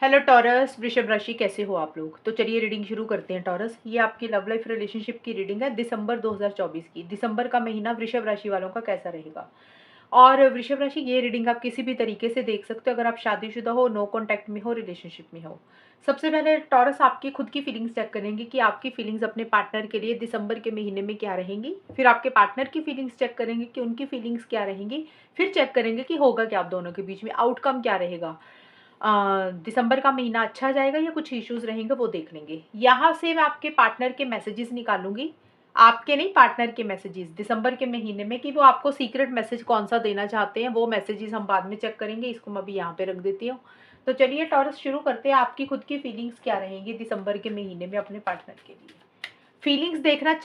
Hello taurus, वृषभ राशि, कैसे हो आप लोग। तो चलिए रीडिंग शुरू करते हैं। टॉरस, ये आपकी लव लाइफ रिलेशनशिप की रीडिंग है दिसंबर 2024 की। दिसंबर का महीना वृषभ राशि वालों का कैसा रहेगा। और वृषभ राशि, ये रीडिंग आप किसी भी तरीके से देख सकते हो, अगर आप शादीशुदा हो, नो कॉन्टैक्ट में हो, रिलेशनशिप में हो। सबसे पहले टॉरस आपकी खुद की फीलिंग्स चेक करेंगे कि आपकी फीलिंग्स अपने पार्टनर के लिए दिसंबर के महीने में क्या रहेंगी। फिर आपके पार्टनर की फीलिंग्स चेक करेंगे कि उनकी फीलिंग्स क्या रहेंगी। फिर चेक करेंगे कि होगा क्या आप दोनों के बीच में, आउटकम क्या रहेगा। दिसंबर का महीना अच्छा जाएगा या कुछ इश्यूज रहेंगे, वो देख लेंगे। यहाँ से मैं आपके पार्टनर के मैसेजेस निकालूंगी, आपके नहीं, पार्टनर के मैसेजेस दिसंबर के महीने में, कि वो आपको सीक्रेट मैसेज कौन सा देना चाहते हैं। वो मैसेजेस हम बाद में चेक करेंगे। इसको मैं अभी यहाँ पे रख देती हूँ। तो चलिए टॉरस, शुरू करते हैं। आपकी खुद की फीलिंग्स क्या रहेंगी दिसंबर के महीने में अपने पार्टनर के लिए। फीलिंग्स देखना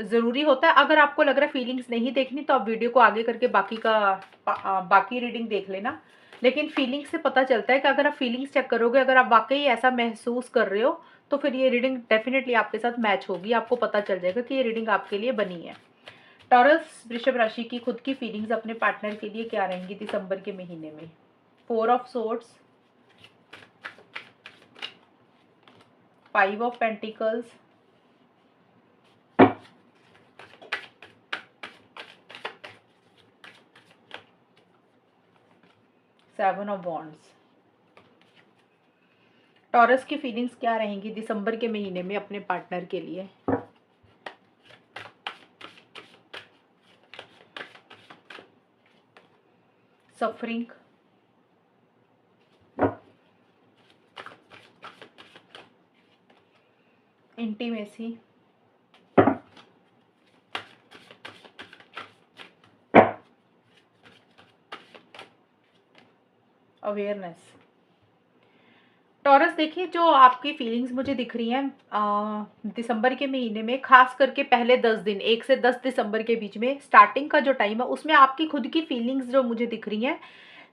ज़रूरी होता है। अगर आपको लग रहा है फीलिंग्स नहीं देखनी, तो आप वीडियो को आगे करके बाकी रीडिंग देख लेना। लेकिन फीलिंग्स से पता चलता है कि अगर आप फीलिंग्स चेक करोगे, अगर आप वाकई ऐसा महसूस कर रहे हो, तो फिर ये रीडिंग डेफिनेटली आपके साथ मैच होगी। आपको पता चल जाएगा कि ये रीडिंग आपके लिए बनी है। टॉरस, वृषभ राशि की खुद की फीलिंग्स अपने पार्टनर के लिए क्या रहेंगी दिसंबर के महीने में। 4 of swords, 5 of pentacles, 7 of wands. Taurus की फीलिंग्स क्या रहेंगी दिसंबर के महीने में अपने पार्टनर के लिए। Suffering, intimacy, awareness. टॉरस, देखिए जो आपकी फीलिंग्स मुझे दिख रही हैं दिसंबर के महीने में, खास करके पहले 10 दिन, 1 से 10 दिसंबर के बीच में स्टार्टिंग का जो टाइम है, उसमें आपकी खुद की फीलिंग्स जो मुझे दिख रही हैं।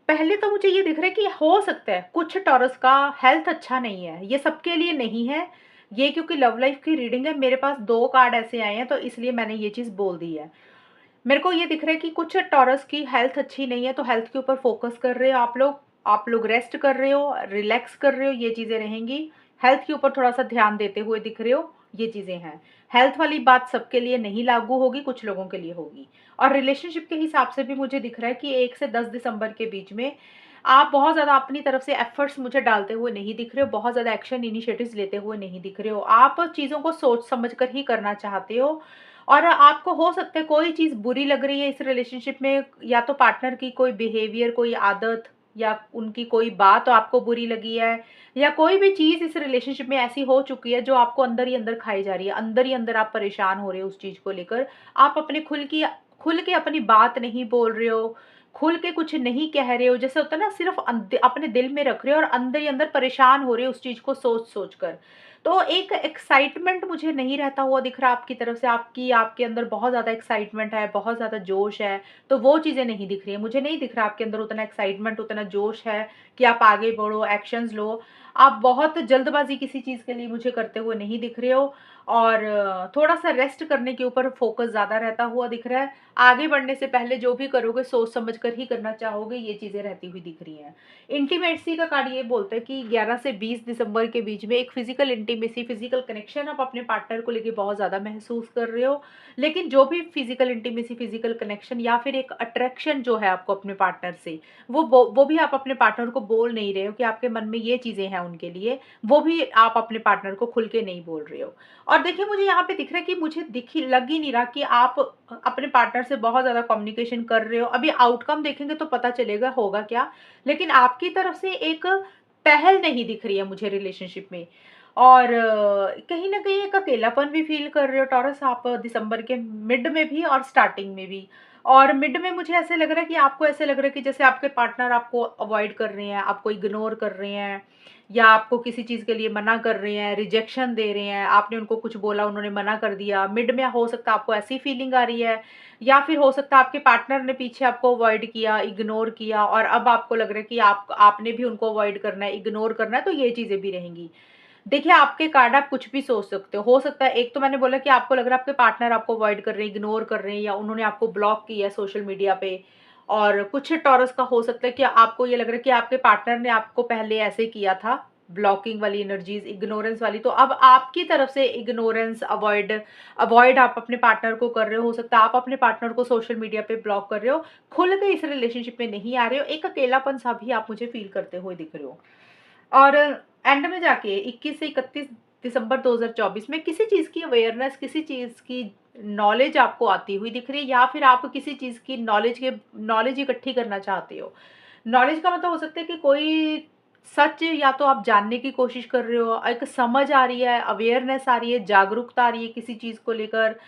पहले तो मुझे ये दिख रहा है कि हो सकता है कुछ टॉरस का हेल्थ अच्छा नहीं है। ये सबके लिए नहीं है ये, क्योंकि लव लाइफ की रीडिंग है। मेरे पास 2 कार्ड ऐसे आए हैं, तो इसलिए मैंने ये चीज़ बोल दी है। मेरे को ये दिख रहा है कि कुछ टॉरस की हेल्थ अच्छी नहीं है, तो हेल्थ के ऊपर फोकस कर रहे हो आप लोग रेस्ट कर रहे हो, रिलैक्स कर रहे हो, ये चीज़ें रहेंगी। हेल्थ के ऊपर थोड़ा सा ध्यान देते हुए दिख रहे हो, ये चीज़ें हैं। हेल्थ वाली बात सबके लिए नहीं लागू होगी, कुछ लोगों के लिए होगी। और रिलेशनशिप के हिसाब से भी मुझे दिख रहा है कि 1 से 10 दिसंबर के बीच में आप बहुत ज़्यादा अपनी तरफ से एफर्ट्स मुझे डालते हुए नहीं दिख रहे हो, बहुत ज़्यादा एक्शन इनिशिएटिव्स लेते हुए नहीं दिख रहे हो। आप चीज़ों को सोच समझ कर ही करना चाहते हो। और आपको हो सकता है कोई चीज़ बुरी लग रही है इस रिलेशनशिप में, या तो पार्टनर की कोई बिहेवियर, कोई आदत, या उनकी कोई बात आपको बुरी लगी है, या कोई भी चीज़ इस रिलेशनशिप में ऐसी हो चुकी है जो आपको अंदर ही अंदर खाई जा रही है। अंदर ही अंदर आप परेशान हो रहे हो उस चीज़ को लेकर। आप अपने खुल के अपनी बात नहीं बोल रहे हो, खुल के कुछ नहीं कह रहे हो। जैसे होता है ना, सिर्फ अपने दिल में रख रहे हो और अंदर ही अंदर परेशान हो रहे हो उस चीज़ को सोच सोच कर। तो एक एक्साइटमेंट मुझे नहीं रहता हुआ दिख रहा आपकी तरफ से। आपके अंदर बहुत ज़्यादा एक्साइटमेंट है, बहुत ज़्यादा जोश है, तो वो चीज़ें नहीं दिख रही है। मुझे नहीं दिख रहा आपके अंदर उतना एक्साइटमेंट, उतना जोश है कि आप आगे बढ़ो, एक्शंस लो। आप बहुत जल्दबाजी किसी चीज़ के लिए मुझे करते हुए नहीं दिख रहे हो। और थोड़ा-सा रेस्ट करने के ऊपर फ़ोकस ज़्यादा रहता हुआ दिख रहा है। आगे बढ़ने से पहले जो भी करोगे सोच समझ कर ही करना चाहोगे, ये चीज़ें रहती हुई दिख रही हैं। इंटीमेसी का कार्ड ये बोलता है कि 11 से 20 दिसंबर के बीच में एक फिजिकल इंटीमेसी, फिजिकल कनेक्शन आप अपने पार्टनर को लेके बहुत ज़्यादा महसूस कर रहे हो। लेकिन जो भी फिजिकल इंटीमेसी, फिजिकल कनेक्शन या फिर एक अट्रैक्शन जो है आपको अपने पार्टनर से, वो भी आप अपने पार्टनर को बोल नहीं रहे हो कि आपके मन में ये चीज़ें हैं उनके लिए। वो भी आप अपने पार्टनर को खुल के नहीं बोल रहे हो। और देखिए मुझे यहाँ पे दिख रहा है कि मुझे लग ही नहीं रहा कि आप अपने पार्टनर से बहुत ज़्यादा कम्युनिकेशन कर रहे हो। अभी आउटकम देखेंगे तो पता चलेगा होगा क्या। लेकिन आपकी तरफ से एक पहल नहीं दिख रही है मुझे रिलेशनशिप में। और कहीं न कहीं एक अकेलापन भी फ़ील कर रहे हो टॉरस आप दिसंबर के मिड में भी और स्टार्टिंग में भी। और मिड में मुझे ऐसे लग रहा है कि आपको ऐसे लग रहा है कि जैसे आपके पार्टनर आपको अवॉइड कर रहे हैं, आपको इग्नोर कर रहे हैं, या आपको किसी चीज़ के लिए मना कर रहे हैं, रिजेक्शन दे रहे हैं। आपने उनको कुछ बोला, उन्होंने मना कर दिया। मिड में हो सकता है आपको ऐसी फीलिंग आ रही है, या फिर हो सकता है आपके पार्टनर ने पीछे आपको अवॉइड किया, इग्नोर किया, और अब आपको लग रहा है कि आपने भी उनको अवॉइड करना है, इग्नोर करना है, तो ये चीज़ें भी रहेंगी। देखिए आपके कार्ड आप कुछ भी सोच सकते हो सकता है। एक तो मैंने बोला कि आपको लग रहा है आपके पार्टनर आपको अवॉइड कर रहे हैं, इग्नोर कर रहे हैं, या उन्होंने आपको ब्लॉक किया है सोशल मीडिया पे। और कुछ टॉरस का हो सकता है कि आपको ये लग रहा है कि आपके पार्टनर ने आपको पहले ऐसे किया था, ब्लॉकिंग वाली एनर्जीज, इग्नोरेंस वाली। तो अब आपकी तरफ से इग्नोरेंस, अवॉइड अवॉइड आप अपने पार्टनर को कर रहे हो सकता है आप अपने पार्टनर को सोशल मीडिया पे ब्लॉक कर रहे हो, खुल के इस रिलेशनशिप में नहीं आ रहे हो, एक अकेलापन सा भी आप मुझे फील करते हुए दिख रहे हो। और एंड में जाके 21 से 31 दिसंबर 2024 में किसी चीज़ की अवेयरनेस, किसी चीज़ की नॉलेज आपको आती हुई दिख रही है, या फिर आप किसी चीज़ की नॉलेज इकट्ठी करना चाहते हो। नॉलेज का मतलब हो सकता है कि कोई सच या तो आप जानने की कोशिश कर रहे हो, एक समझ आ रही है, अवेयरनेस आ रही है, जागरूकता आ रही है किसी चीज़ को लेकर।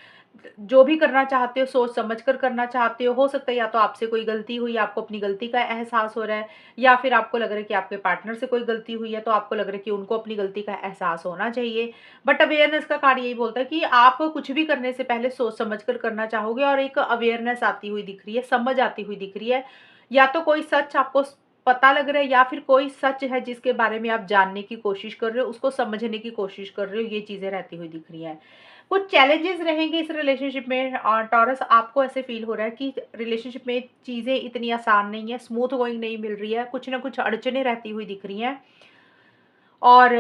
जो भी करना चाहते हो सोच समझ कर करना चाहते हो सकता है या तो आपसे कोई गलती हुई, आपको अपनी गलती का एहसास हो रहा है, या फिर आपको लग रहा है कि आपके पार्टनर से कोई गलती हुई है, तो आपको लग रहा है कि उनको अपनी गलती का एहसास होना चाहिए। बट अवेयरनेस का कार्ड यही बोलता है कि आप कुछ भी करने से पहले सोच समझ कर करना चाहोगे, और एक अवेयरनेस आती हुई दिख रही है, समझ आती हुई दिख रही है। या तो कोई सच आपको पता लग रहा है, या फिर कोई सच है जिसके बारे में आप जानने की कोशिश कर रहे हो, उसको समझने की कोशिश कर रहे हो, ये चीज़ें रहती हुई दिख रही हैं। कुछ चैलेंजेस रहेंगे इस रिलेशनशिप में, टॉरस आपको ऐसे फील हो रहा है कि रिलेशनशिप में चीज़ें इतनी आसान नहीं है, स्मूथ गोइंग नहीं मिल रही है, कुछ ना कुछ अड़चने रहती हुई दिख रही हैं। और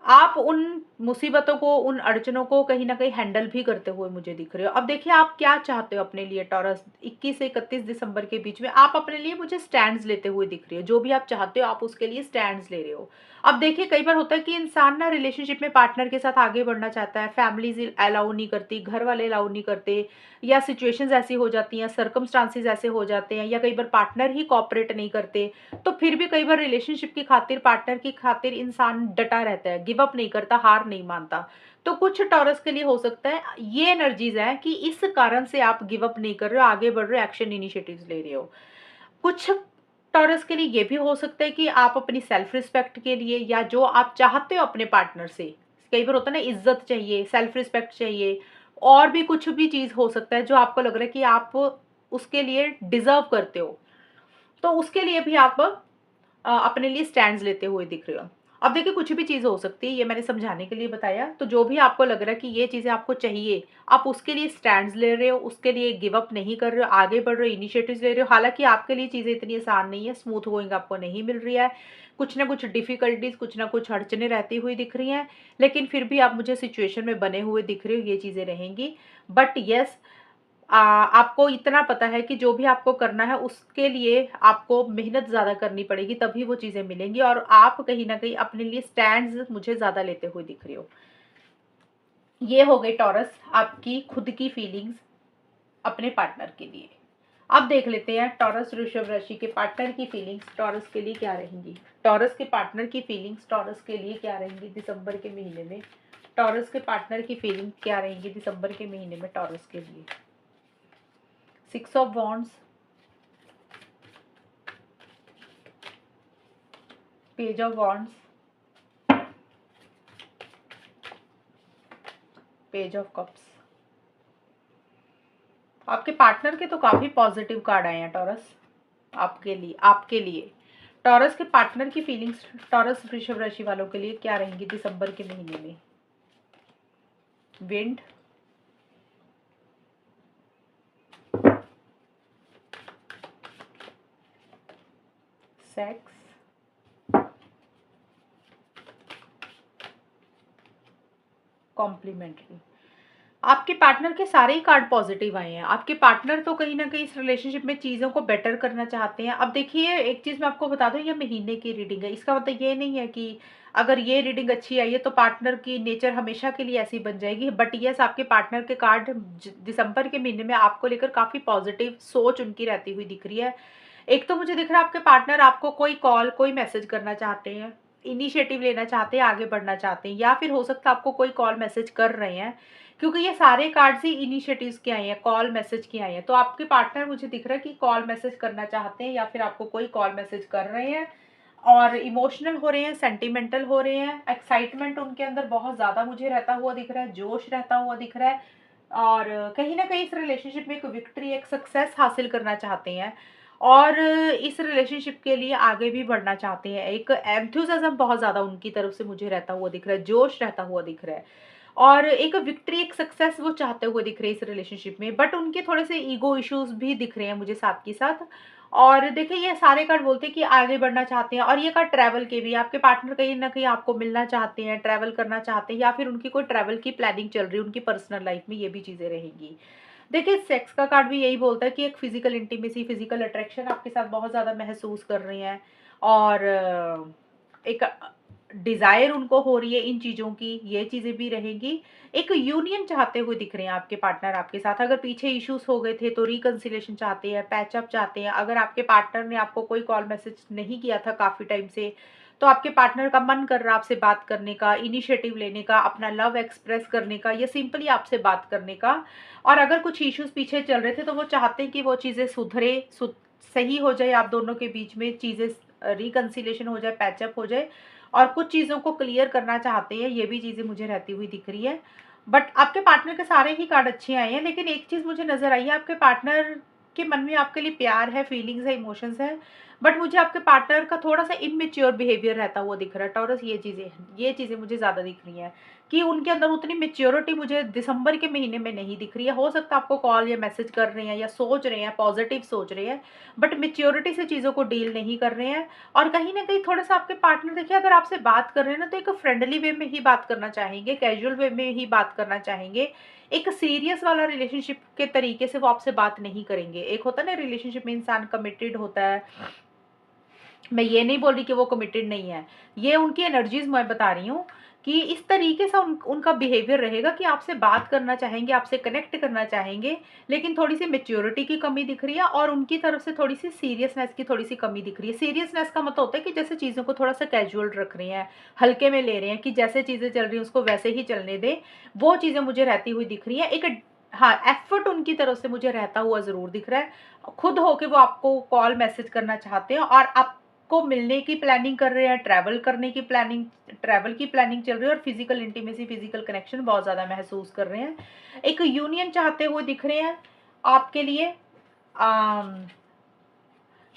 आप उन मुसीबतों को, उन अड़चनों को कहीं न कहीं हैंडल भी करते हुए मुझे दिख रहे हो। अब देखिए आप क्या चाहते हो अपने लिए टॉरस, 21 से 31 दिसंबर के बीच में आप अपने लिए मुझे स्टैंड्स लेते हुए दिख रही हो। जो भी आप चाहते हो आप उसके लिए स्टैंड्स ले रहे हो। अब देखिए कई बार होता है कि इंसान ना रिलेशनशिप में पार्टनर के साथ आगे बढ़ना चाहता है, फैमिलीज़ अलाउ नहीं करती, घर वाले अलाउ नहीं करते, या सिचुएशंस ऐसी हो जाती हैं, सर्कमस्टांसेस ऐसे हो जाते हैं, या कई बार पार्टनर ही कोऑपरेट नहीं करते। तो फिर भी कई बार रिलेशनशिप की खातिर, पार्टनर की खातिर इंसान डटा रहता है, गिव अप नहीं करता, हार नहीं मानता। तो कुछ टॉरस के लिए हो सकता है ये एनर्जीज है कि इस कारण से आप गिव अप नहीं कर रहे हो, आगे बढ़ रहे हो, एक्शन इनिशिएटिव्स ले रहे हो। कुछ टॉरस के लिए ये भी हो सकता है कि आप अपनी सेल्फ रिस्पेक्ट के लिए, या जो आप चाहते हो अपने पार्टनर से, कई बार होता है ना इज्जत चाहिए, सेल्फ रिस्पेक्ट चाहिए, और भी कुछ भी चीज हो सकता है जो आपको लग रहा है कि आप उसके लिए डिजर्व करते हो, तो उसके लिए भी आप अपने लिए स्टैंड्स लेते हुए दिख रहे हो। अब देखिए कुछ भी चीज़ हो सकती है, ये मैंने समझाने के लिए बताया। तो जो भी आपको लग रहा है कि ये चीज़ें आपको चाहिए, आप उसके लिए स्टैंड्स ले रहे हो, उसके लिए गिव अप नहीं कर रहे हो, आगे बढ़ रहे हो, इनिशिएटिव्स ले रहे हो। हालाँकि आपके लिए चीज़ें इतनी आसान नहीं है, स्मूथ गोइंग आपको नहीं मिल रही है। कुछ ना कुछ डिफ़िकल्टीज़, कुछ ना कुछ अड़चनें रहती हुई दिख रही हैं, लेकिन फिर भी आप मुझे सिचुएशन में बने हुए दिख रहे हो, ये चीज़ें रहेंगी। बट येस, आपको इतना पता है कि जो भी आपको करना है उसके लिए आपको मेहनत ज़्यादा करनी पड़ेगी, तभी वो चीज़ें मिलेंगी, और आप कहीं न कहीं अपने लिए स्टैंड्स मुझे ज़्यादा लेते हुए दिख रहे हो। ये हो गई टॉरस आपकी खुद की फीलिंग्स अपने पार्टनर के लिए। अब देख लेते हैं टॉरस वृषभ राशि के पार्टनर की फीलिंग्स टॉरस के लिए क्या रहेंगी। टॉरस के पार्टनर की फीलिंग्स टॉरस के लिए क्या रहेंगी दिसंबर के महीने में। टॉरस के पार्टनर की फीलिंग क्या रहेंगी दिसंबर के महीने में टॉरस के लिए। 6 of wands, page of wands, page of cups. आपके पार्टनर के तो काफी पॉजिटिव कार्ड आए हैं टॉरस आपके लिए टॉरस के पार्टनर की फीलिंग्स टॉरस वृषभ राशि वालों के लिए क्या रहेंगी दिसंबर के महीने में। Wind, sex, complimentary. आपके पार्टनर के सारे ही कार्ड पॉजिटिव आए हैं। आपके पार्टनर तो कहीं न कहीं इस रिलेशनशिप में चीज़ों को बेटर करना चाहते हैं। अब देखिए एक चीज़ मैं आपको बता दूँ, ये महीने की रीडिंग है। इसका मतलब ये नहीं है कि अगर ये रीडिंग अच्छी आई है तो पार्टनर की नेचर हमेशा के लिए ऐसी बन जाएगी। बट येस, आपके पार्टनर के कार्ड दिसंबर के महीने में आपको लेकर काफ़ी पॉजिटिव सोच उनकी रहती हुई दिख रही है। एक तो मुझे दिख रहा है आपके पार्टनर आपको कोई कॉल, कोई मैसेज करना चाहते हैं, इनिशिएटिव लेना चाहते हैं, आगे बढ़ना चाहते हैं, या फिर हो सकता है आपको कोई कॉल मैसेज कर रहे हैं, क्योंकि ये सारे कार्ड्स ही इनिशिएटिव्स के आए हैं, कॉल मैसेज के आए हैं। तो आपके पार्टनर मुझे दिख रहा है कि कॉल मैसेज करना चाहते हैं, या फिर आपको कोई कॉल मैसेज कर रहे हैं, और इमोशनल हो रहे हैं, सेंटिमेंटल हो रहे हैं। एक्साइटमेंट उनके अंदर बहुत ज़्यादा मुझे रहता हुआ दिख रहा है, जोश रहता हुआ दिख रहा है, और कहीं ना कहीं इस रिलेशनशिप में एक विक्ट्री, एक सक्सेस हासिल करना चाहते हैं, और इस रिलेशनशिप के लिए आगे भी बढ़ना चाहते हैं। एक एंथुसियाज्म बहुत ज़्यादा उनकी तरफ से मुझे रहता हुआ दिख रहा है, जोश रहता हुआ दिख रहा है, और एक विक्ट्री, एक सक्सेस वो चाहते हुए दिख रहे हैं इस रिलेशनशिप में। बट उनके थोड़े से ईगो इश्यूज भी दिख रहे हैं मुझे साथ के साथ, और देखिए ये सारे कार्ड बोलते हैं कि आगे बढ़ना चाहते हैं, और ये कार्ड ट्रैवल के भी, आपके पार्टनर कहीं न कहीं आपको मिलना चाहते हैं, ट्रैवल करना चाहते हैं, या फिर उनकी कोई ट्रैवल की प्लानिंग चल रही है उनकी पर्सनल लाइफ में, ये भी चीज़ें रहेंगी। देखिए सेक्स का कार्ड भी यही बोलता है कि एक फिज़िकल इंटीमेसी, फिज़िकल अट्रैक्शन आपके साथ बहुत ज़्यादा महसूस कर रहे हैं, और एक डिज़ायर उनको हो रही है इन चीज़ों की, ये चीज़ें भी रहेंगी। एक यूनियन चाहते हुए दिख रहे हैं आपके पार्टनर आपके साथ। अगर पीछे इश्यूज़ हो गए थे तो रिकंसिलिएशन चाहते हैं, पैचअप चाहते हैं। अगर आपके पार्टनर ने आपको कोई कॉल मैसेज नहीं किया था काफ़ी टाइम से, तो आपके पार्टनर का मन कर रहा है आपसे बात करने का, इनिशिएटिव लेने का, अपना लव एक्सप्रेस करने का, या सिंपली आपसे बात करने का। और अगर कुछ इश्यूज़ पीछे चल रहे थे तो वो चाहते हैं कि वो चीज़ें सुधरे, सही हो जाए, आप दोनों के बीच में चीज़ें रिकंसिलिएशन हो जाए, पैचअप हो जाए, और कुछ चीज़ों को क्लियर करना चाहते हैं, ये भी चीज़ें मुझे रहती हुई दिख रही है। बट आपके पार्टनर के सारे ही कार्ड अच्छे आए हैं, लेकिन एक चीज़ मुझे नज़र आई है, आपके पार्टनर के मन में आपके लिए प्यार है, फीलिंग्स है, इमोशंस है, बट मुझे आपके पार्टनर का थोड़ा-सा इमैच्योर बिहेवियर रहता हुआ दिख रहा है टॉरस, ये चीज़ें मुझे ज़्यादा दिख रही हैं, कि उनके अंदर उतनी मैच्योरिटी मुझे दिसंबर के महीने में नहीं दिख रही है। हो सकता है आपको कॉल या मैसेज कर रहे हैं या सोच रहे हैं, पॉजिटिव सोच रहे हैं, बट मैच्योरिटी से चीज़ों को डील नहीं कर रहे हैं। और कहीं न कहीं थोड़ा-सा आपके पार्टनर देखिए अगर आपसे बात कर रहे हैं ना, तो एक फ्रेंडली वे में ही बात करना चाहेंगे, कैजुअल वे में ही बात करना चाहेंगे। एक सीरियस वाला रिलेशनशिप के तरीके से वो आपसे बात नहीं करेंगे। एक होता है ना रिलेशनशिप में इंसान कमिटेड होता है, मैं ये नहीं बोल रही कि वो कमिटेड नहीं है। ये उनकी एनर्जीज़ मैं बता रही हूँ कि इस तरीके से उनका बिहेवियर रहेगा कि आपसे बात करना चाहेंगे, आपसे कनेक्ट करना चाहेंगे, लेकिन थोड़ी-सी मैच्योरिटी की कमी दिख रही है, और उनकी तरफ से थोड़ी-सी सीरियसनेस की थोड़ी-सी कमी दिख रही है। सीरियसनेस का मतलब होता है कि जैसे चीज़ों को थोड़ा-सा कैजुअल रख रहे हैं, हल्के में ले रहे हैं, कि जैसे चीज़ें चल रही हैं उसको वैसे ही चलने दें, वो चीज़ें मुझे रहती हुई दिख रही हैं। एक हाँ, एफर्ट उनकी तरफ से मुझे रहता हुआ ज़रूर दिख रहा है। खुद होके वो आपको कॉल मैसेज करना चाहते हैं, और आप को मिलने की प्लानिंग कर रहे हैं, ट्रैवल की प्लानिंग चल रही है, और फिजिकल इंटीमेसी, फिजिकल कनेक्शन बहुत ज़्यादा महसूस कर रहे हैं। एक यूनियन चाहते हुए दिख रहे हैं आपके लिए। अम,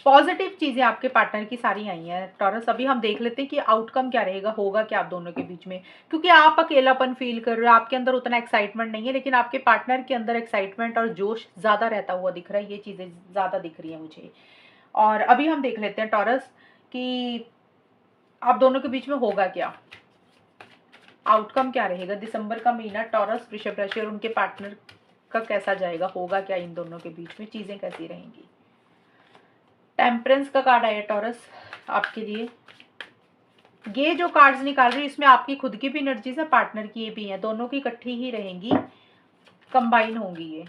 पॉजिटिव चीज़ें आपके पार्टनर की सारी आई हैं टॉरस। अभी हम देख लेते हैं कि आउटकम क्या रहेगा, होगा क्या आप दोनों के बीच में। क्योंकि आप अकेलापन फ़ील कर रहे हो, आपके अंदर उतना एक्साइटमेंट नहीं है, लेकिन आपके पार्टनर के अंदर एक्साइटमेंट और जोश ज़्यादा रहता हुआ दिख रहा है, ये चीज़ें ज़्यादा दिख रही हैं मुझे। और अभी हम देख लेते हैं टॉरस कि आप दोनों के बीच में होगा क्या, आउटकम क्या रहेगा दिसंबर का महीना टॉरस, वृषभ राशि और उनके पार्टनर का कैसा जाएगा, होगा क्या इन दोनों के बीच में, चीज़ें कैसी रहेंगी। टेम्परेंस का कार्ड आया टॉरस आपके लिए। ये जो कार्ड्स निकाल रही है इसमें आपकी खुद की भी एनर्जीज है, पार्टनर की भी है, दोनों की इकट्ठी ही रहेंगी, कंबाइन होंगी ये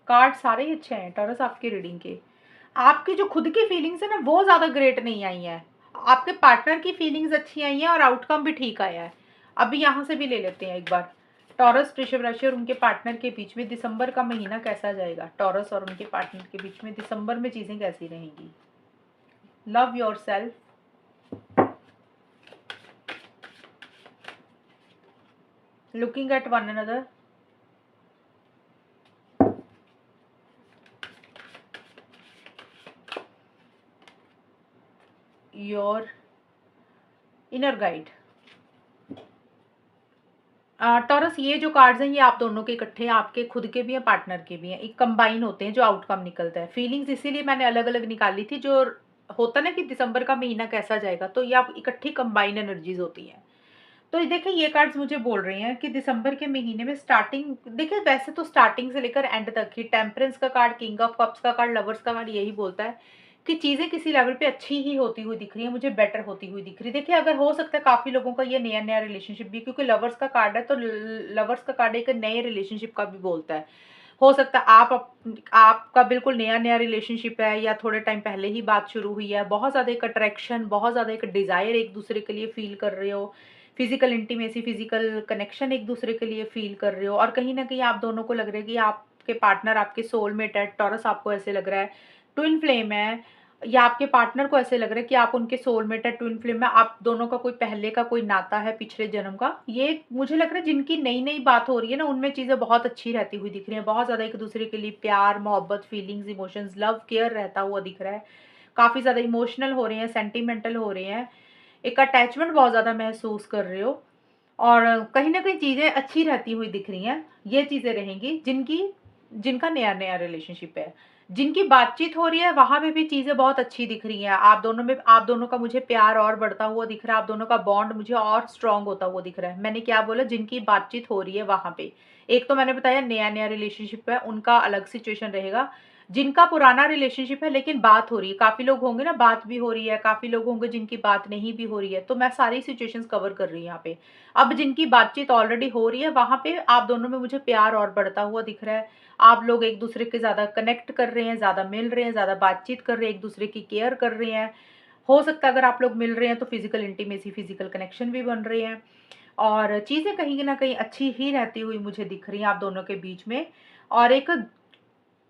कार्ड। सारे ही अच्छे हैं टॉरस आपकी रीडिंग के। आपकी जो खुद की फीलिंग्स है ना वो ज़्यादा ग्रेट नहीं आई हैं, आपके पार्टनर की फीलिंग्स अच्छी आई हैं और आउटकम भी ठीक आया है। अभी यहाँ से भी ले लेते हैं एक बार। टॉरस, वृषभ राशि और उनके पार्टनर के बीच में दिसंबर का महीना कैसा जाएगा, टॉरस और उनके पार्टनर के बीच में दिसंबर में चीज़ें कैसी रहेंगी। Love your self, looking at one another, your inner guide. Taurus ये जो कार्ड्स हैं ये आप दोनों के इकट्ठे हैं, आपके खुद के भी हैं, पार्टनर के भी हैं, एक कंबाइन होते हैं जो आउटकम निकलता है। फीलिंग्स इसीलिए मैंने अलग अलग निकाली थी, जो होता ना कि दिसंबर का महीना कैसा जाएगा, तो ये आप इकट्ठी कंबाइन एनर्जीज होती हैं। तो देखिए ये कार्ड्स मुझे बोल रहे हैं कि दिसंबर के महीने में स्टार्टिंग, देखिए वैसे तो स्टार्टिंग से लेकर एंड तक ही टेम्परेंस का कार्ड, किंग ऑफ कप्स का कार्ड, लवर्स का कार्ड यही बोलता है कि चीज़ें किसी लेवल पे अच्छी ही होती हुई दिख रही है, मुझे बेटर होती हुई दिख रही है। देखिए अगर हो सकता है काफ़ी लोगों का ये नया नया रिलेशनशिप भी, क्योंकि लवर्स का कार्ड है तो लवर्स का कार्ड एक नए रिलेशनशिप का भी बोलता है। हो सकता है आपका बिल्कुल नया नया रिलेशनशिप है, या थोड़े टाइम पहले ही बात शुरू हुई है, बहुत ज़्यादा एक अट्रैक्शन, बहुत ज़्यादा एक डिज़ायर एक दूसरे के लिए फील कर रहे हो, फिजिकल इंटीमेसी, फिजिकल कनेक्शन एक दूसरे के लिए फील कर रहे हो, और कहीं ना कहीं आप दोनों को लग रहा है कि आपके पार्टनर आपके सोलमेट है। टॉरस आपको ऐसे लग रहा है ट्विन फ्लेम है, या आपके पार्टनर को ऐसे लग रहा है कि आप उनके सोलमेट है, ट्विन फ्लेम में आप दोनों का कोई पहले का कोई नाता है पिछले जन्म का। ये मुझे लग रहा है जिनकी नई नई बात हो रही है ना उनमें चीज़ें बहुत अच्छी रहती हुई दिख रही हैं, बहुत ज़्यादा एक दूसरे के लिए प्यार, मोहब्बत, फीलिंग्स, इमोशंस, लव, केयर रहता हुआ दिख रहा है। काफ़ी ज़्यादा इमोशनल हो रहे हैं, सेंटिमेंटल हो रहे हैं, एक अटैचमेंट बहुत ज़्यादा महसूस कर रहे हो, और कहीं न कहीं चीज़ें अच्छी रहती हुई दिख रही हैं। ये चीज़ें रहेंगी जिनकी जिनका नया-नया रिलेशनशिप है। जिनकी बातचीत हो रही है, वहाँ पे भी चीज़ें बहुत अच्छी दिख रही हैं। आप दोनों का मुझे प्यार और बढ़ता हुआ दिख रहा है, आप दोनों का बॉन्ड मुझे और स्ट्रॉन्ग होता हुआ दिख रहा है। मैंने क्या बोला, जिनकी बातचीत हो रही है वहाँ पे। एक तो मैंने बताया नया-नया रिलेशनशिप है, उनका अलग सिचुएशन रहेगा। जिनका पुराना रिलेशनशिप है लेकिन बात हो रही है, काफ़ी लोग होंगे ना बात भी हो रही है, काफ़ी लोग होंगे जिनकी बात नहीं भी हो रही है, तो मैं सारी सिचुएशंस कवर कर रही हूँ यहाँ पे। अब जिनकी बातचीत ऑलरेडी हो रही है, वहाँ पे आप दोनों में मुझे प्यार और बढ़ता हुआ दिख रहा है। आप लोग एक-दूसरे के ज़्यादा कनेक्ट कर रहे हैं, ज़्यादा मिल रहे हैं, ज़्यादा बातचीत कर रहे हैं, एक-दूसरे की केयर कर रहे हैं। हो सकता है अगर आप लोग मिल रहे हैं तो फिज़िकल इंटीमेसी, फिज़िकल कनेक्शन भी बन रहे हैं और चीज़ें कहीं न कहीं अच्छी ही रहती हुई मुझे दिख रही हैं आप दोनों के बीच में। और एक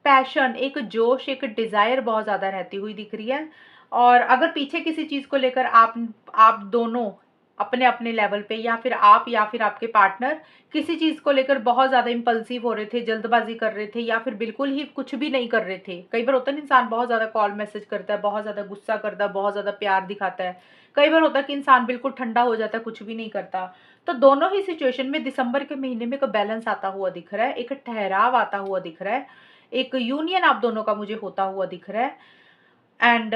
पैशन, एक जोश, एक डिज़ायर बहुत ज़्यादा रहती हुई दिख रही है। और अगर पीछे किसी चीज़ को लेकर आप दोनों अपने-अपने लेवल पे या फिर आपके पार्टनर किसी चीज़ को लेकर बहुत ज़्यादा इम्पल्सिव हो रहे थे, जल्दबाज़ी कर रहे थे या फिर बिल्कुल ही कुछ भी नहीं कर रहे थे। कई बार होता है ना इंसान बहुत ज़्यादा कॉल मैसेज करता है, बहुत ज़्यादा गुस्सा करता है, बहुत ज़्यादा प्यार दिखाता है। कई बार होता है कि इंसान बिल्कुल ठंडा हो जाता है, कुछ भी नहीं करता। तो दोनों ही सिचुएशन में दिसंबर के महीने में एक बैलेंस आता हुआ दिख रहा है, एक ठहराव आता हुआ दिख रहा है। एक यूनियन आप दोनों का मुझे होता हुआ दिख रहा है। एंड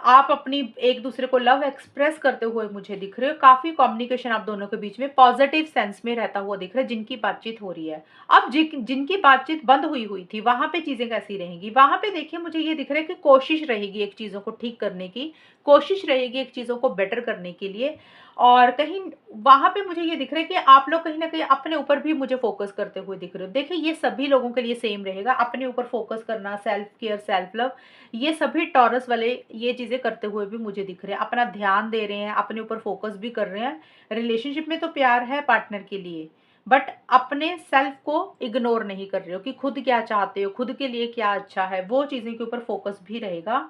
आप अपनी एक-दूसरे को लव एक्सप्रेस करते हुए मुझे दिख रहे हो। काफ़ी कम्युनिकेशन आप दोनों के बीच में पॉज़िटिव सेंस में रहता हुआ दिख रहा है, जिनकी बातचीत हो रही है। अब जिनकी बातचीत बंद हुई थी, वहाँ पे चीज़ें कैसी रहेंगी? वहाँ पे देखिए मुझे ये दिख रहा है कि कोशिश रहेगी एक चीज़ों को ठीक करने की, कोशिश रहेगी एक चीज़ों को बेटर करने के लिए और कहीं वहाँ पे मुझे ये दिख रहा है कि आप लोग कहीं न कहीं अपने ऊपर भी मुझे फ़ोकस करते हुए दिख रहे हो। देखिए, ये सभी लोगों के लिए सेम रहेगा, अपने ऊपर फ़ोकस करना, सेल्फ केयर, सेल्फ लव ये सभी टॉरस वाले ये चीज़ें करते हुए भी मुझे दिख रहे हैं। अपना ध्यान दे रहे हैं, अपने ऊपर फ़ोकस भी कर रहे हैं। रिलेशनशिप में तो प्यार है पार्टनर के लिए, बट अपने सेल्फ को इग्नोर नहीं कर रहे हो कि खुद क्या चाहते हो, खुद के लिए क्या अच्छा है, वो चीज़ें के ऊपर फ़ोकस भी रहेगा।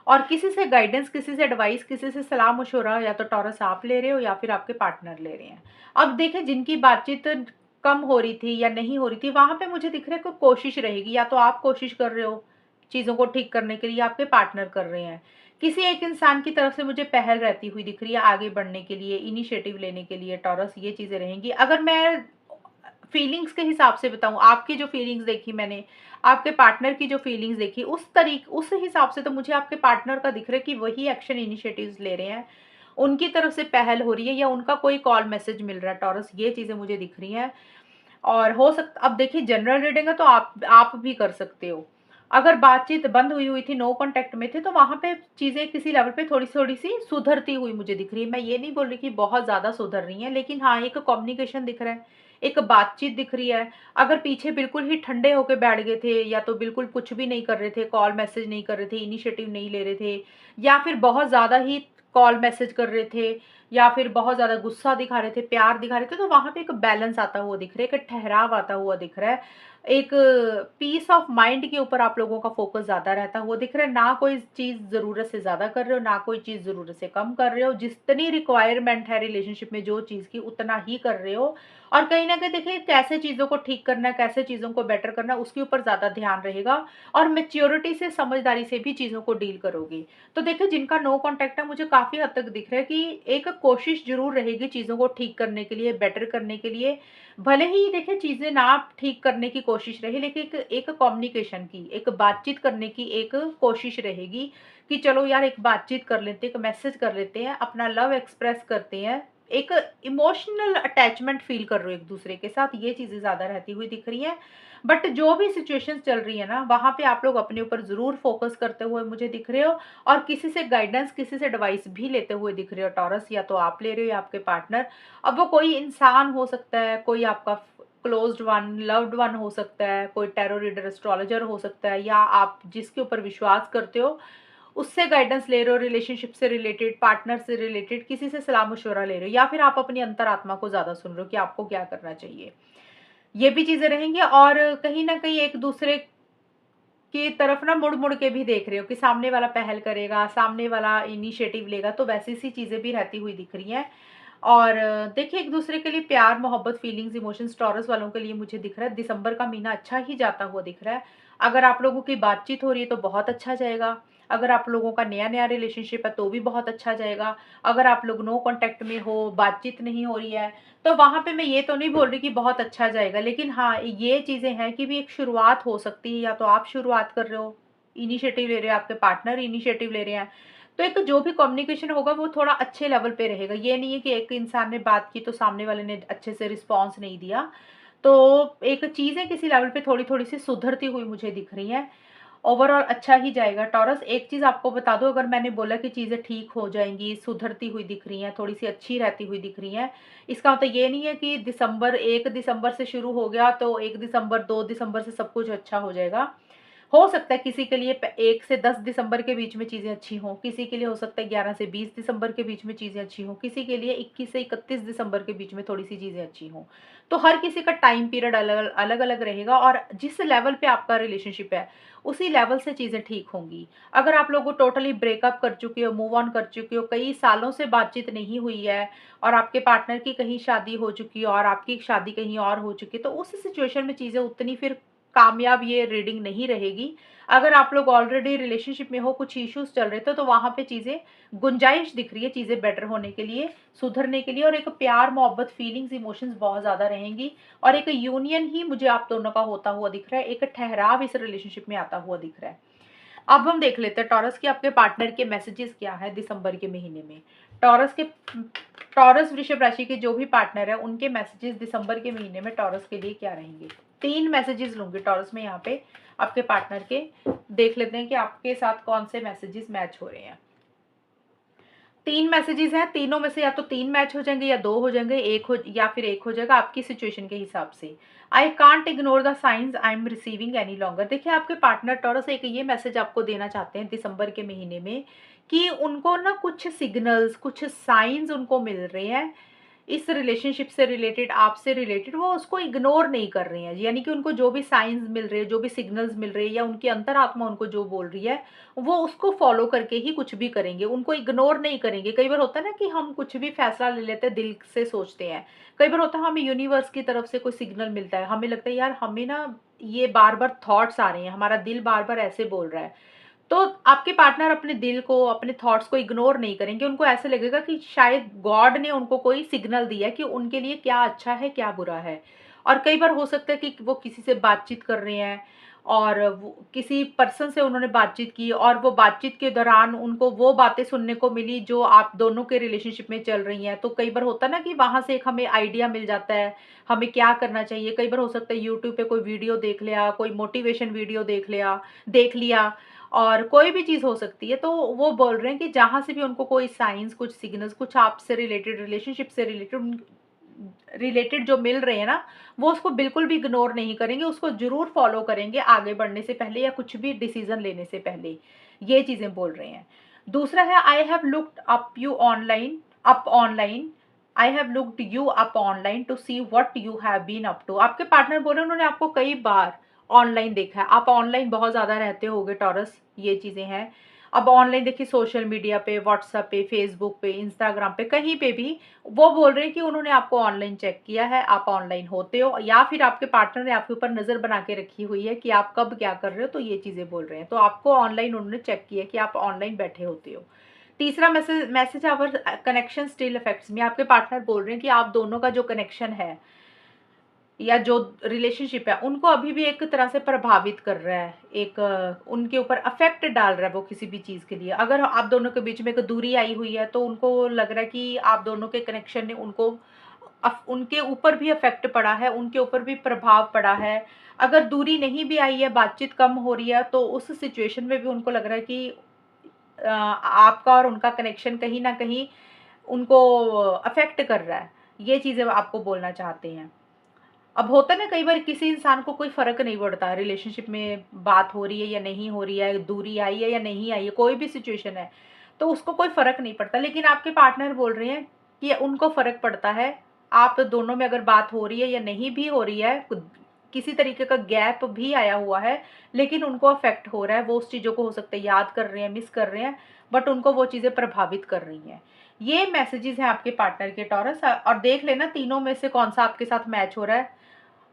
और किसी से गाइडेंस, किसी से एडवाइस, किसी से सलाह-मशवरा या तो टॉरस आप ले रहे हो या फिर आपके पार्टनर ले रहे हैं। अब देखिए जिनकी बातचीत कम हो रही थी या नहीं हो रही थी, वहाँ पे मुझे दिख रहा है कि कोशिश रहेगी या तो आप कोशिश कर रहे हो चीज़ों को ठीक करने के लिए या आपके पार्टनर कर रहे हैं। किसी एक इंसान की तरफ से मुझे पहल रहती हुई दिख रही है आगे बढ़ने के लिए, इनिशिएटिव लेने के लिए टॉरस ये चीज़ें रहेंगी। अगर मैं फीलिंग्स के हिसाब से बताऊँ, आपकी जो फीलिंग्स देखी मैंने, आपके पार्टनर की जो फीलिंग्स देखी, उस हिसाब से तो मुझे आपके पार्टनर का दिख रहा है कि वही एक्शन इनिशिएटिव्स ले रहे हैं। उनकी तरफ से पहल हो रही है या उनका कोई कॉल मैसेज मिल रहा है टॉरस, ये चीज़ें मुझे दिख रही हैं। और हो सकता अब देखिए जनरल रीडिंग है तो आप भी कर सकते हो। अगर बातचीत बंद हुई थी, नो कॉन्टैक्ट में थे, तो वहाँ पे चीज़ें किसी लेवल पे थोड़ी-थोड़ी-सी सुधरती हुई मुझे दिख रही है। मैं ये नहीं बोल रही कि बहुत ज़्यादा सुधर रही हैं, लेकिन हाँ, एक कम्युनिकेशन दिख रहा है, एक बातचीत दिख रही है। अगर पीछे बिल्कुल ही ठंडे होके बैठ गए थे या तो बिल्कुल कुछ भी नहीं कर रहे थे, कॉल मैसेज नहीं कर रहे थे, इनिशिएटिव नहीं ले रहे थे या फिर बहुत ज़्यादा ही कॉल मैसेज कर रहे थे या फिर बहुत ज़्यादा गुस्सा दिखा रहे थे, प्यार दिखा रहे थे, तो वहाँ पे एक बैलेंस आता हुआ दिख रहा है, एक ठहराव आता हुआ दिख रहा है। एक पीस ऑफ माइंड के ऊपर आप लोगों का फ़ोकस ज़्यादा रहता हुआ दिख रहा है। ना कोई चीज़ ज़रूरत से ज़्यादा कर रहे हो, ना कोई चीज़ ज़रूरत से कम कर रहे हो। जितनी रिक्वायरमेंट है रिलेशनशिप में जो चीज़ की, उतना ही कर रहे हो। और कहीं न कहीं देखिए कैसे चीज़ों को ठीक करना है, कैसे चीज़ों को बेटर करना है, उसके ऊपर ज़्यादा ध्यान रहेगा और मैच्योरिटी से, समझदारी से भी चीज़ों को डील करोगे। तो देखिए जिनका नो कॉन्टैक्ट है, मुझे काफ़ी हद तक दिख रहा है कि एक कोशिश ज़रूर रहेगी चीज़ों को ठीक करने के लिए, बेटर करने के लिए। भले ही देखिए चीज़ें ना ठीक करने की कोशिश रहे, लेकिन एक एक कम्युनिकेशन की, एक बातचीत करने की एक कोशिश रहेगी कि चलो यार एक बातचीत कर लेते हैं, एक मैसेज कर लेते हैं, अपना लव एक्सप्रेस करते हैं। एक इमोशनल अटैचमेंट फ़ील कर रहे हो एक-दूसरे के साथ, ये चीज़ें ज़्यादा रहती हुई दिख रही हैं। बट जो भी सिचुएशंस चल रही है ना, वहाँ पे आप लोग अपने ऊपर ज़रूर फ़ोकस करते हुए मुझे दिख रहे हो और किसी से गाइडेंस, किसी से एडवाइस भी लेते हुए दिख रहे हो टॉरस, या तो आप ले रहे हो या आपके पार्टनर। अब वो कोई इंसान हो सकता है, कोई आपका क्लोज्ड वन, लव्ड वन हो सकता है, कोई टैरो रीडर, एस्ट्रोलॉजर हो सकता है या आप जिसके ऊपर विश्वास करते हो, उससे गाइडेंस ले रहे हो, रिलेशनशिप से रिलेटेड, पार्टनर से रिलेटेड, किसी से सलाह-मशवरा ले रहे हो या फिर आप अपनी अंतरात्मा को ज़्यादा सुन रहे हो कि आपको क्या करना चाहिए। ये भी चीज़ें रहेंगी और कहीं न कहीं एक-दूसरे की तरफ ना मुड़-मुड़ के भी देख रहे हो कि सामने वाला पहल करेगा, सामने वाला इनिशिएटिव लेगा, तो वैसी-सी चीज़ें भी रहती हुई दिख रही हैं। और देखिए एक-दूसरे के लिए प्यार, मोहब्बत, फीलिंग्स, इमोशंस टॉरस वालों के लिए मुझे दिख रहा है दिसंबर का महीना अच्छा ही जाता हुआ दिख रहा है। अगर आप लोगों की बातचीत हो रही है तो बहुत अच्छा जाएगा। अगर आप लोगों का नया-नया रिलेशनशिप है तो भी बहुत अच्छा जाएगा। अगर आप लोग नो कॉन्टैक्ट में हो, बातचीत नहीं हो रही है, तो वहाँ पे मैं ये तो नहीं बोल रही कि बहुत अच्छा जाएगा, लेकिन हाँ, ये चीज़ें हैं कि भी एक शुरुआत हो सकती है, या तो आप शुरुआत कर रहे हो, इनिशिएटिव ले रहे हो, आपके पार्टनर इनिशिएटिव ले रहे हैं। तो एक जो भी कम्युनिकेशन होगा वो थोड़ा अच्छे लेवल पे रहेगा। ये नहीं है कि एक इंसान ने बात की तो सामने वाले ने अच्छे से रिस्पॉन्स नहीं दिया। तो एक चीज़ें किसी लेवल पे थोड़ी-थोड़ी सी सुधरती हुई मुझे दिख रही हैं। ओवरऑल अच्छा ही जाएगा टॉरस। एक चीज़ आपको बता दूँ, अगर मैंने बोला कि चीज़ें ठीक हो जाएँगी, सुधरती हुई दिख रही हैं, थोड़ी-सी अच्छी रहती हुई दिख रही हैं, इसका मतलब ये नहीं है कि दिसंबर 1 दिसंबर से शुरू हो गया तो 1 दिसंबर, 2 दिसंबर से सब कुछ अच्छा हो जाएगा। हो सकता है किसी के लिए 1 से 10 दिसंबर के बीच में चीज़ें अच्छी हों, किसी के लिए हो सकता है 11 से 20 दिसंबर के बीच में चीज़ें अच्छी हों, किसी के लिए 21 से 31 दिसंबर के बीच में थोड़ी-सी चीज़ें अच्छी हों। तो हर किसी का टाइम पीरियड अलग-अलग रहेगा, और जिस लेवल पे आपका रिलेशनशिप है, उसी लेवल से चीज़ें ठीक होंगी। अगर आप लोग टोटली ब्रेकअप कर चुके हो, मूव ऑन कर चुके हो, कई सालों से बातचीत नहीं हुई है, और आपके पार्टनर की कहीं शादी हो चुकी है और आपकी शादी कहीं और हो चुकी है, तो उस सिचुएशन में चीज़ें उतनी फिर कामयाब ये रीडिंग नहीं रहेगी। अगर आप लोग ऑलरेडी रिलेशनशिप में हो, कुछ इश्यूज़ चल रहे थे, तो वहाँ पे चीज़ें गुंजाइश दिख रही है चीज़ें बेटर होने के लिए, सुधरने के लिए, और एक प्यार, मोहब्बत, फीलिंग्स, इमोशंस बहुत ज़्यादा रहेंगी, और एक यूनियन ही मुझे आप दोनों का होता हुआ दिख रहा है, एक ठहराव इस रिलेशनशिप में आता हुआ दिख रहा है। अब हम देख लेते हैं टॉरस कि आपके पार्टनर के मैसेजेस क्या है दिसंबर के महीने में। टॉरस के टॉरस वृषभ राशि के जो भी पार्टनर है, उनके मैसेजेस दिसंबर के महीने में टॉरस के लिए क्या रहेंगे। 3 मैसेजेस लूंगी टॉरस में यहाँ पे आपके पार्टनर के। देख लेते हैं कि आपके साथ कौन से मैसेजेस मैच हो रहे हैं। 3 मैसेजेस हैं, तीनों में से या तो 3 मैच हो जाएँगे या 2 हो जाएँगे, 1 हो या फिर 1 हो जाएगा आपकी सिचुएशन के हिसाब से। I can't ignore the signs I am receiving any longer. देखिए, आपके पार्टनर टॉरस एक ये मैसेज आपको देना चाहते हैं दिसंबर के महीने में, कि उनको ना कुछ सिग्नल्स, कुछ साइन्स उनको मिल रहे हैं इस रिलेशनशिप से रिलेटेड, आपसे रिलेटेड, वो उसको इग्नोर नहीं कर रहे हैं। यानी कि उनको जो भी साइंस मिल रहे हैं, जो भी सिग्नल्स मिल रहे हैं, या उनकी अंतरात्मा उनको जो बोल रही है, वो उसको फॉलो करके ही कुछ भी करेंगे, उनको इग्नोर नहीं करेंगे। कई बार होता है ना कि हम कुछ भी फैसला ले लेते हैं, दिल से सोचते हैं। कई बार होता है हमें यूनिवर्स की तरफ से कोई सिग्नल मिलता है, हमें लगता है यार हमें ना ये बार-बार थॉट्स आ रहे हैं, हमारा दिल बार-बार ऐसे बोल रहा है। तो आपके पार्टनर अपने दिल को, अपने थॉट्स को इग्नोर नहीं करेंगे। उनको ऐसे लगेगा कि शायद गॉड ने उनको कोई सिग्नल दिया है कि उनके लिए क्या अच्छा है, क्या बुरा है। और कई बार हो सकता है कि वो किसी से बातचीत कर रहे हैं, और वो किसी पर्सन से उन्होंने बातचीत की, और वो बातचीत के दौरान उनको वो बातें सुनने को मिली जो आप दोनों के रिलेशनशिप में चल रही हैं। तो कई बार होता है ना कि वहाँ से एक हमें आइडिया मिल जाता है, हमें क्या करना चाहिए। कई बार हो सकता है यूट्यूब पे कोई वीडियो देख लिया, कोई मोटिवेशन वीडियो देख लिया, और कोई भी चीज़ हो सकती है। तो वो बोल रहे हैं कि जहाँ से भी उनको कोई साइंस, कुछ सिग्नल्स, कुछ आपसे रिलेटेड, रिलेशनशिप से रिलेटेड जो मिल रहे हैं ना, वो उसको बिल्कुल भी इग्नोर नहीं करेंगे, उसको ज़रूर फ़ॉलो करेंगे आगे बढ़ने से पहले या कुछ भी डिसीज़न लेने से पहले। ये चीज़ें बोल रहे हैं। दूसरा है, I have looked online, I have looked you up online to see what you have been up to. आपके पार्टनर बोल रहे हैं उन्होंने आपको कई बार ऑनलाइन देखा है। आप ऑनलाइन बहुत ज़्यादा रहते होगे टॉरस, ये चीज़ें हैं। अब ऑनलाइन देखिए, सोशल मीडिया पे, व्हाट्सएप पे, फेसबुक पे, इंस्टाग्राम पे, कहीं पे भी वो बोल रहे हैं कि उन्होंने आपको ऑनलाइन चेक किया है, आप ऑनलाइन होते हो, या फिर आपके पार्टनर ने आपके ऊपर नज़र बना के रखी हुई है कि आप कब क्या कर रहे हो, तो ये चीज़ें बोल रहे हैं। तो आपको ऑनलाइन उन्होंने चेक किया कि आप ऑनलाइन बैठे होते हो। तीसरा message our connection still affects me. आपके पार्टनर बोल रहे हैं कि आप दोनों का जो कनेक्शन है या जो रिलेशनशिप है, उनको अभी भी एक तरह से प्रभावित कर रहा है, एक उनके ऊपर अफेक्ट डाल रहा है वो किसी भी चीज़ के लिए। अगर आप दोनों के बीच में एक दूरी आई हुई है, तो उनको लग रहा है कि आप दोनों के कनेक्शन ने उनको उनके ऊपर भी इफ़ेक्ट पड़ा है, उनके ऊपर भी प्रभाव पड़ा है। अगर दूरी नहीं भी आई है, बातचीत कम हो रही है, तो उस सिचुएशन में भी उनको लग रहा है कि आपका और उनका कनेक्शन कहीं न कहीं उनको अफ़ेक्ट कर रहा है। ये चीज़ें वो आपको बोलना चाहते हैं। अब होता है ना, कई बार किसी इंसान को कोई फ़र्क नहीं पड़ता, रिलेशनशिप में बात हो रही है या नहीं हो रही है, दूरी आई है या नहीं आई है, कोई भी सिचुएशन है, तो उसको कोई फ़र्क नहीं पड़ता। लेकिन आपके पार्टनर बोल रहे हैं कि उनको फ़र्क पड़ता है। आप दोनों में अगर बात हो रही है या नहीं भी हो रही है, किसी तरीके का गैप भी आया हुआ है, लेकिन उनको अफ़ेक्ट हो रहा है, वो उस चीज़ों को हो सकता है याद कर रहे हैं, मिस कर रहे हैं, बट उनको वो चीज़ें प्रभावित कर रही हैं। ये मैसेजेस हैं आपके पार्टनर के टॉरस। और देख लेना तीनों में से कौन-सा आपके साथ मैच हो रहा है।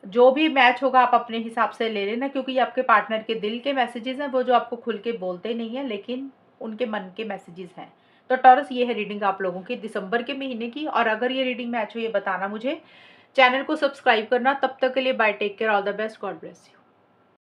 जो भी मैच होगा आप अपने हिसाब से ले लेना, क्योंकि ये आपके पार्टनर के दिल के मैसेजेस हैं, वो जो आपको खुल के बोलते नहीं हैं, लेकिन उनके मन के मैसेजेस हैं। तो टॉरस, ये है रीडिंग आप लोगों की दिसंबर के महीने की। और अगर ये रीडिंग मैच हुई है बताना मुझे, चैनल को सब्सक्राइब करना। तब तक के लिए bye, take care, all the best, God bless you.